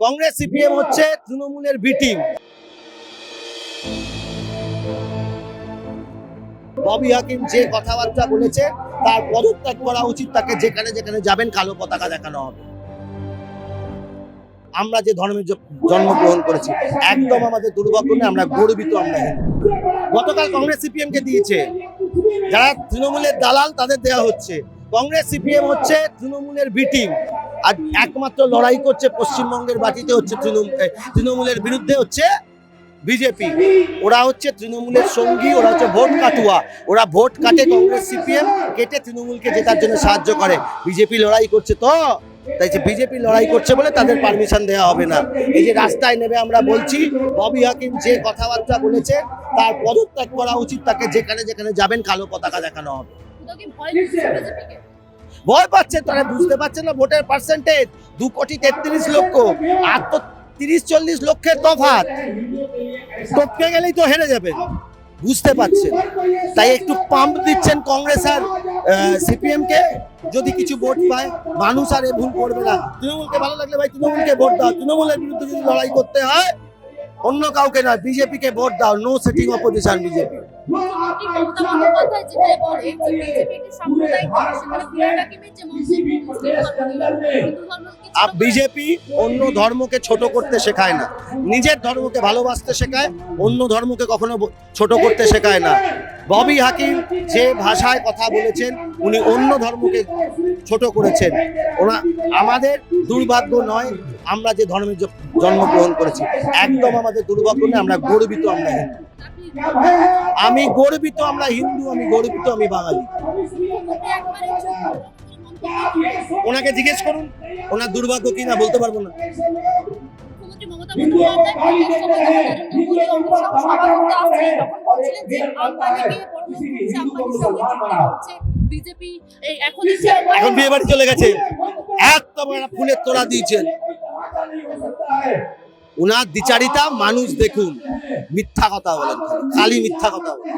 Congress CPM হচ্ছে তৃণমূলের B team. Bobby হাকিম যে কথাবার্তা বলেছে তার পদত্যাগ করা উচিত। তাকে যেখানে যেখানে যাবেন কালো পতাকা দেখানো হবে। আমরা যে ধর্মে জন্মগ্রহণ করেছি একদম আমাদের দুর্ভাগ্য নেই, আমরা গর্বিত। আমরা গতকাল কংগ্রেস সিপিএম কে দিয়েছে, যারা তৃণমূলের দালাল তাদের দেওয়া হচ্ছে। কংগ্রেস সিপিএম হচ্ছে তৃণমূলের বি টিম, আর একমাত্র লড়াই করছে পশ্চিমবঙ্গের মাটিতে হচ্ছে তৃণমূলের বিরুদ্ধে হচ্ছে বিজেপি। ওরা হচ্ছে তৃণমূলের সঙ্গী, ওরা হচ্ছে ভোট কাটুয়া। ওরা ভোট কাটে কংগ্রেস সিপিএম, কেটে তৃণমূলকে জেতার জন্য সাহায্য করে। বিজেপি লড়াই করছে, তো তাই যে বিজেপি লড়াই করছে বলে তাদের পারমিশন দেওয়া হবে না। এই যে রাস্তায় নেমে আমরা বলছি, ববি হাকিম যে কথাবার্তা বলেছে তার পদত্যাগ করা উচিত। তাকে যেখানে যেখানে যাবেন কালো পতাকা দেখানো হবে। ভয় পাচ্ছে, তারা বুঝতে পারছে না ভোটের পার্সেন্টেজ 2,33,00,000, আর তো 30-40 লক্ষের তফাৎ। টপকে গেলেই তো হেরে যাবে, বুঝতে পারছেন। তাই একটু পাম্প দিচ্ছেন কংগ্রেস আর সিপিএম কে, যদি কিছু ভোট পায়। মানুষ আর এ ভুল করবে না। তৃণমূলকে ভালো লাগলে ভাই তৃণমূলকে ভোট দাও। তৃণমূলের বিরুদ্ধে যদি লড়াই করতে হয় অন্য কাউকে নয়, বিজেপি কে ভোট দাও। No sitting opposition BJP. BJP অন্য ধর্মকে ছোট করতে শেখায় না, নিজের ধর্মকে ভালোবাসতে শেখায়, অন্য ধর্মকে কখনো ছোট করতে শেখায় না। ববি হাকিম যে ভাষায় কথা বলেছেন, উনি অন্য ধর্মকে ছোট করেছেন। আমাদের দুর্ভাগ্য নয়, আমরা যে ধর্মে জন্মগ্রহণ করেছি একদম আমাদের দুর্ভাগ্য নয়, আমরা গর্বিত। আমরা হিন্দু, আমি গর্বিত। আমরা হিন্দু, আমি গর্বিত, আমি বাঙালি। ওনাকে জিজ্ঞেস করুন, ওনার দুর্ভাগ্য কিনা বলতে পারবো না। এখন বিয়ে বাড়ি চলে গেছে, একদম ফুলের তোড়া দিয়েছেন। উনার দ্বিচারিতা মানুষ দেখুন। মিথ্যা কথা বলেন, খালি মিথ্যা কথা বলেন।